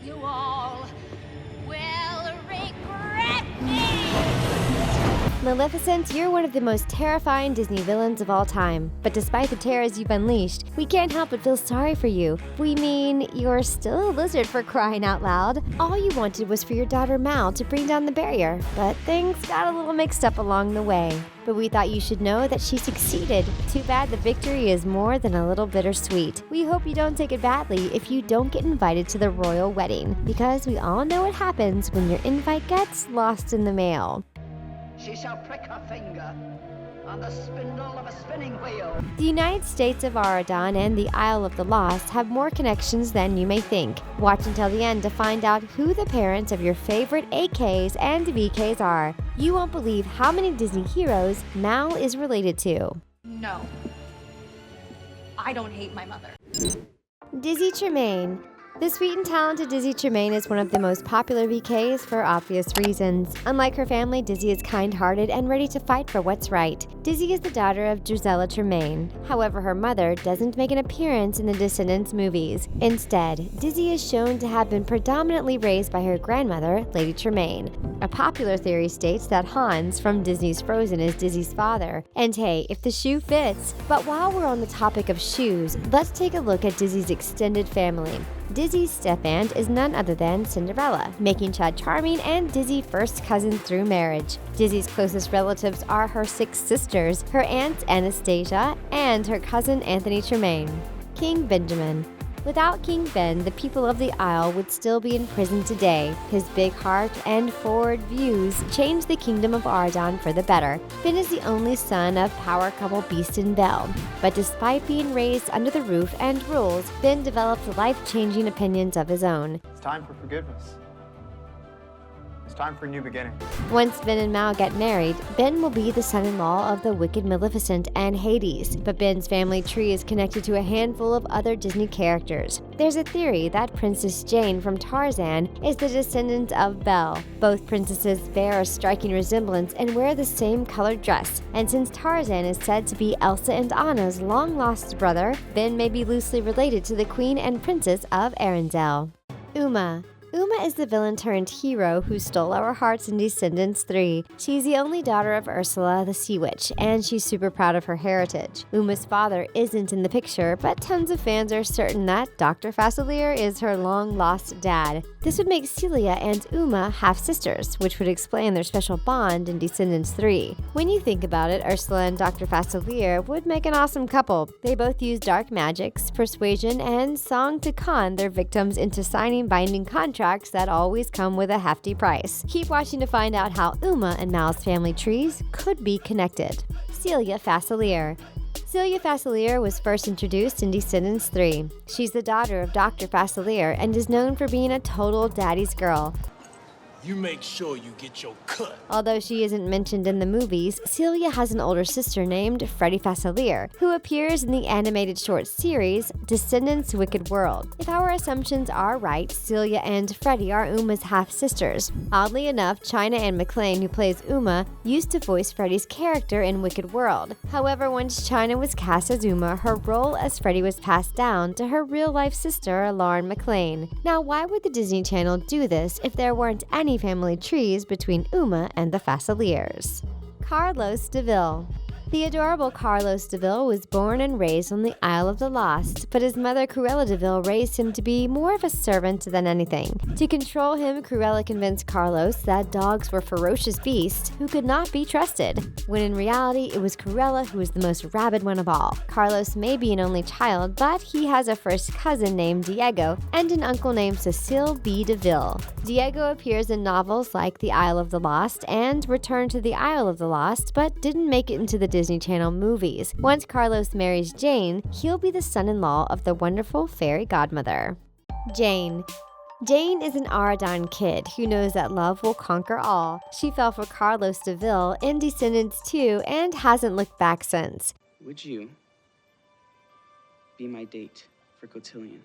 You all will regret me! Maleficent, you're one of the most terrifying Disney villains of all time. But despite the terrors you've unleashed, we can't help but feel sorry for you. We mean, you're still a lizard for crying out loud. All you wanted was for your daughter Mal to bring down the barrier, but things got a little mixed up along the way. But we thought you should know that she succeeded. Too bad the victory is more than a little bittersweet. We hope you don't take it badly if you don't get invited to the royal wedding, because we all know what happens when your invite gets lost in the mail. She shall prick her finger on the spindle of a spinning wheel. The United States of Aradan and the Isle of the Lost have more connections than you may think. Watch until the end to find out who the parents of your favorite AKs and VKs are. You won't believe how many Disney heroes Mal is related to. No. I don't hate my mother. Dizzy Tremaine. The sweet and talented Dizzy Tremaine is one of the most popular VKs for obvious reasons. Unlike her family, Dizzy is kind-hearted and ready to fight for what's right. Dizzy is the daughter of Gisela Tremaine. However, her mother doesn't make an appearance in the Descendants movies. Instead, Dizzy is shown to have been predominantly raised by her grandmother, Lady Tremaine. A popular theory states that Hans from Disney's Frozen is Dizzy's father. And hey, if the shoe fits. But while we're on the topic of shoes, let's take a look at Dizzy's extended family. Dizzy's step-aunt is none other than Cinderella, making Chad charming and Dizzy first cousin through marriage. Dizzy's closest relatives are her 6 sisters, her aunt Anastasia, and her cousin Anthony Tremaine. King Benjamin. Without King Ben, the people of the Isle would still be in prison today. His big heart and forward views changed the kingdom of Aradan for the better. Ben is the only son of power couple Beast and Belle. But despite being raised under the roof and rules, Ben developed life-changing opinions of his own. It's time for forgiveness. It's time for a new beginning. Once Ben and Mal get married, Ben will be the son-in-law of the wicked Maleficent and Hades, but Ben's family tree is connected to a handful of other Disney characters. There's a theory that Princess Jane from Tarzan is the descendant of Belle. Both princesses bear a striking resemblance and wear the same colored dress, and since Tarzan is said to be Elsa and Anna's long-lost brother, Ben may be loosely related to the Queen and Princess of Arendelle. Huma. Huma is the villain-turned-hero who stole our hearts in Descendants 3. She's the only daughter of Ursula, the Sea Witch, and she's super proud of her heritage. Huma's father isn't in the picture, but tons of fans are certain that Dr. Facilier is her long-lost dad. This would make Celia and Huma half-sisters, which would explain their special bond in Descendants 3. When you think about it, Ursula and Dr. Facilier would make an awesome couple. They both use dark magics, persuasion, and song to con their victims into signing binding contracts that always come with a hefty price. Keep watching to find out how Huma and Mal's family trees could be connected. Celia Facilier. Celia Facilier was first introduced in Descendants 3. She's the daughter of Dr. Facilier and is known for being a total daddy's girl. You make sure you get your cut. Although she isn't mentioned in the movies, Celia has an older sister named Freddie Facilier, who appears in the animated short series Descendants Wicked World. If our assumptions are right, Celia and Freddie are Uma's half-sisters. Oddly enough, China Ann McClain, who plays Uma, used to voice Freddie's character in Wicked World. However, once China was cast as Uma, her role as Freddie was passed down to her real-life sister, Lauren McClain. Now, why would the Disney Channel do this if there weren't any family trees between Huma and the Faciliers? Carlos DeVille. The adorable Carlos DeVille was born and raised on the Isle of the Lost, but his mother Cruella DeVille raised him to be more of a servant than anything. To control him, Cruella convinced Carlos that dogs were ferocious beasts who could not be trusted, when in reality it was Cruella who was the most rabid one of all. Carlos may be an only child, but he has a first cousin named Diego and an uncle named Cecile B. DeVille. Diego appears in novels like The Isle of the Lost and Return to the Isle of the Lost, but didn't make it into the Disney Channel movies. Once Carlos marries Jane, he'll be the son-in-law of the wonderful fairy godmother. Jane. Jane is an Aradan kid who knows that love will conquer all. She fell for Carlos DeVille in Descendants 2 and hasn't looked back since. Would you be my date for Cotillion?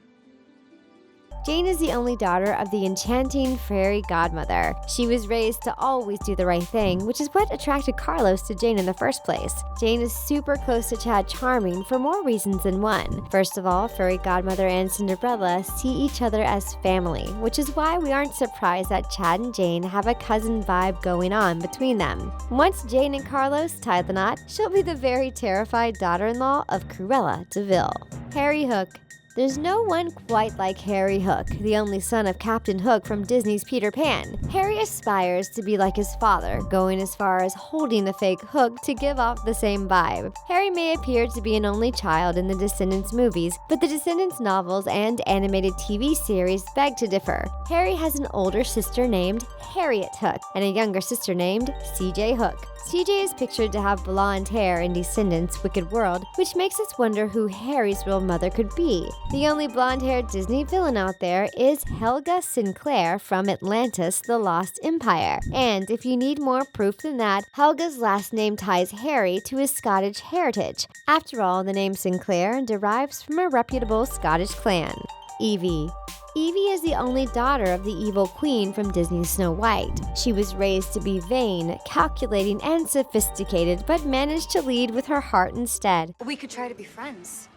Jane is the only daughter of the enchanting fairy godmother. She was raised to always do the right thing, which is what attracted Carlos to Jane in the first place. Jane is super close to Chad Charming for more reasons than one. First of all, fairy godmother and Cinderella see each other as family, which is why we aren't surprised that Chad and Jane have a cousin vibe going on between them. Once Jane and Carlos tie the knot, she'll be the very terrified daughter-in-law of Cruella de Vil. Harry Hook. There's no one quite like Harry Hook, the only son of Captain Hook from Disney's Peter Pan. Harry aspires to be like his father, going as far as holding the fake Hook to give off the same vibe. Harry may appear to be an only child in the Descendants movies, but the Descendants novels and animated TV series beg to differ. Harry has an older sister named Harriet Hook and a younger sister named CJ Hook. CJ is pictured to have blonde hair in Descendants' Wicked World, which makes us wonder who Harry's real mother could be. The only blonde-haired Disney villain out there is Helga Sinclair from Atlantis: The Lost Empire. And if you need more proof than that, Helga's last name ties Harry to his Scottish heritage. After all, the name Sinclair derives from a reputable Scottish clan. Evie. Evie is the only daughter of the evil queen from Disney's Snow White. She was raised to be vain, calculating, and sophisticated, but managed to lead with her heart instead. We could try to be friends.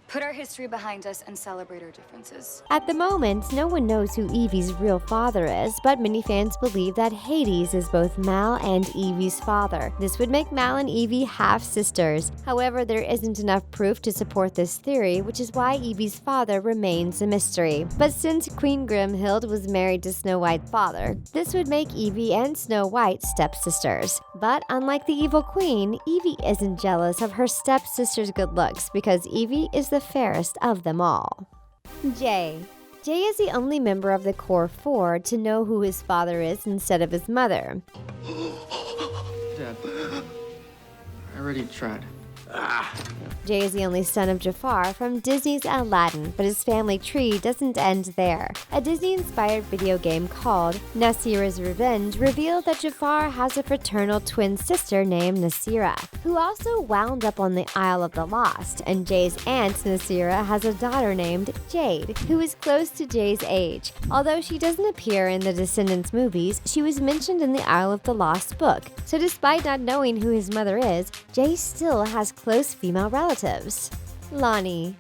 Put our history behind us and celebrate our differences. At the moment, no one knows who Evie's real father is, but many fans believe that Hades is both Mal and Evie's father. This would make Mal and Evie half-sisters. However, there isn't enough proof to support this theory, which is why Evie's father remains a mystery. But since Queen Grimhild was married to Snow White's father, this would make Evie and Snow White stepsisters. But unlike the evil queen, Evie isn't jealous of her stepsister's good looks because Evie is the fairest of them all. Jay. Jay is the only member of the core four to know who his father is instead of his mother. Dad, I already tried. Jay is the only son of Jafar from Disney's Aladdin, but his family tree doesn't end there. A Disney-inspired video game called Nasira's Revenge revealed that Jafar has a fraternal twin sister named Nasira, who also wound up on the Isle of the Lost, and Jay's aunt Nasira has a daughter named Jade, who is close to Jay's age. Although she doesn't appear in the Descendants movies, she was mentioned in the Isle of the Lost book. So despite not knowing who his mother is, Jay still has close female relatives. Lonnie.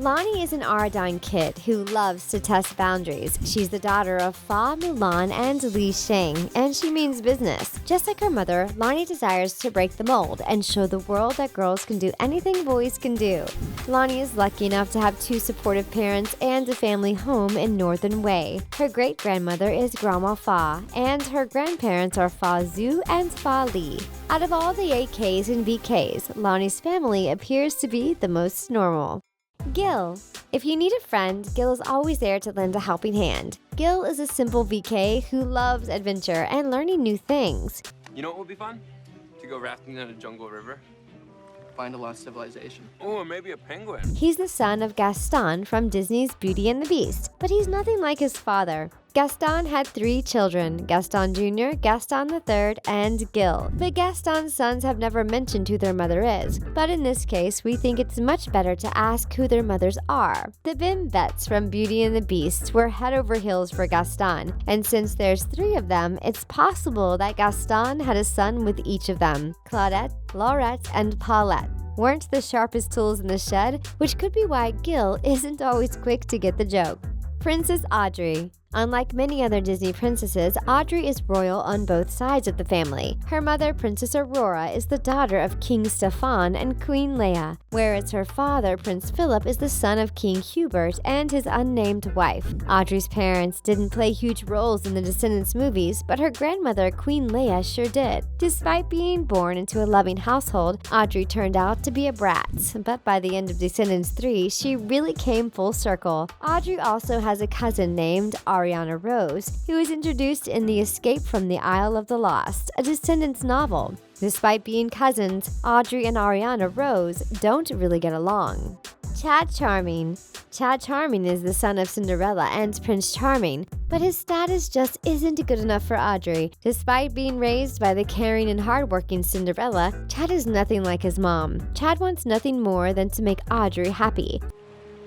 Lonnie is an Aradyne kid who loves to test boundaries. She's the daughter of Fa Mulan and Li Shang, and she means business. Just like her mother, Lonnie desires to break the mold and show the world that girls can do anything boys can do. Lonnie is lucky enough to have two supportive parents and a family home in Northern Wei. Her great-grandmother is Grandma Fa, and her grandparents are Fa Zhu and Fa Li. Out of all the AKs and VKs, Lonnie's family appears to be the most normal. Gil. If you need a friend, Gil is always there to lend a helping hand. Gil is a simple VK who loves adventure and learning new things. You know what would be fun? To go rafting in a jungle river. Find a lost civilization. Or maybe a penguin. He's the son of Gaston from Disney's Beauty and the Beast, but he's nothing like his father. Gaston had 3 children, Gaston Jr., Gaston III, and Gil. But Gaston's sons have never mentioned who their mother is. But in this case, we think it's much better to ask who their mothers are. The Bimbets from Beauty and the Beast were head over heels for Gaston, and since there's 3 of them, it's possible that Gaston had a son with each of them. Claudette, Laurette, and Paulette weren't the sharpest tools in the shed, which could be why Gil isn't always quick to get the joke. Princess Audrey. Unlike many other Disney princesses, Audrey is royal on both sides of the family. Her mother, Princess Aurora, is the daughter of King Stefan and Queen Leia, whereas her father, Prince Philip, is the son of King Hubert and his unnamed wife. Audrey's parents didn't play huge roles in the Descendants movies, but her grandmother, Queen Leia, sure did. Despite being born into a loving household, Audrey turned out to be a brat, but by the end of Descendants 3, she really came full circle. Audrey also has a cousin named Ariana Rose, who is introduced in The Escape from the Isle of the Lost, a Descendants novel. Despite being cousins, Audrey and Ariana Rose don't really get along. Chad Charming. Chad Charming is the son of Cinderella and Prince Charming, but his status just isn't good enough for Audrey. Despite being raised by the caring and hardworking Cinderella, Chad is nothing like his mom. Chad wants nothing more than to make Audrey happy.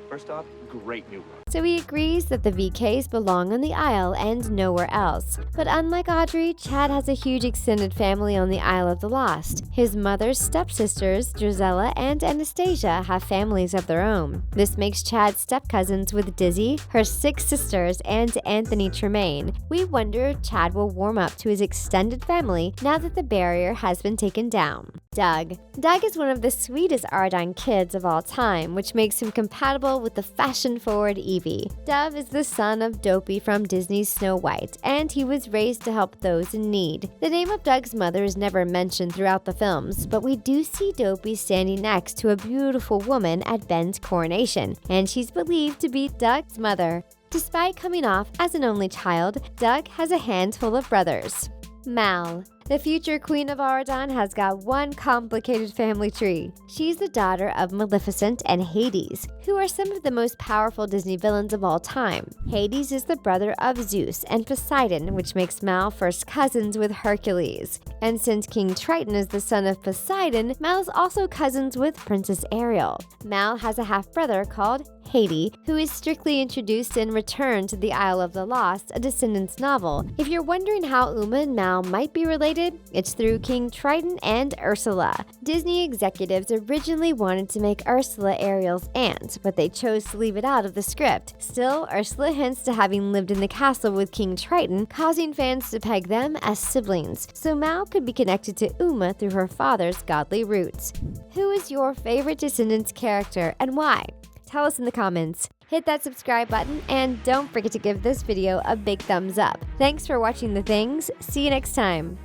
First off, great new look. so he agrees that the VKs belong on the Isle and nowhere else. But unlike Audrey, Chad has a huge extended family on the Isle of the Lost. His mother's stepsisters, Drizella and Anastasia, have families of their own. This makes Chad step-cousins with Dizzy, her 6 sisters, and Anthony Tremaine. We wonder if Chad will warm up to his extended family now that the barrier has been taken down. Doug. Doug is one of the sweetest Ardine kids of all time, which makes him compatible with the fashion-forward Evie. Doug is the son of Dopey from Disney's Snow White, and he was raised to help those in need. The name of Doug's mother is never mentioned throughout the films, but we do see Dopey standing next to a beautiful woman at Ben's coronation, and she's believed to be Doug's mother. Despite coming off as an only child, Doug has a handful of brothers. Mal. The future Queen of Aradon has got one complicated family tree. She's the daughter of Maleficent and Hades, who are some of the most powerful Disney villains of all time. Hades is the brother of Zeus and Poseidon, which makes Mal first cousins with Hercules. And since King Triton is the son of Poseidon, Mal is also cousins with Princess Ariel. Mal has a half-brother called Hades, who is strictly introduced in Return to the Isle of the Lost, a Descendants novel. If you're wondering how Huma and Mal might be related, it's through King Triton and Ursula. Disney executives originally wanted to make Ursula Ariel's aunt, but they chose to leave it out of the script. Still, Ursula hints to having lived in the castle with King Triton, causing fans to peg them as siblings, so Mal could be connected to Huma through her father's godly roots. Who is your favorite Descendants character and why? Tell us in the comments. Hit that subscribe button and don't forget to give this video a big thumbs up. Thanks for watching The Things. See you next time.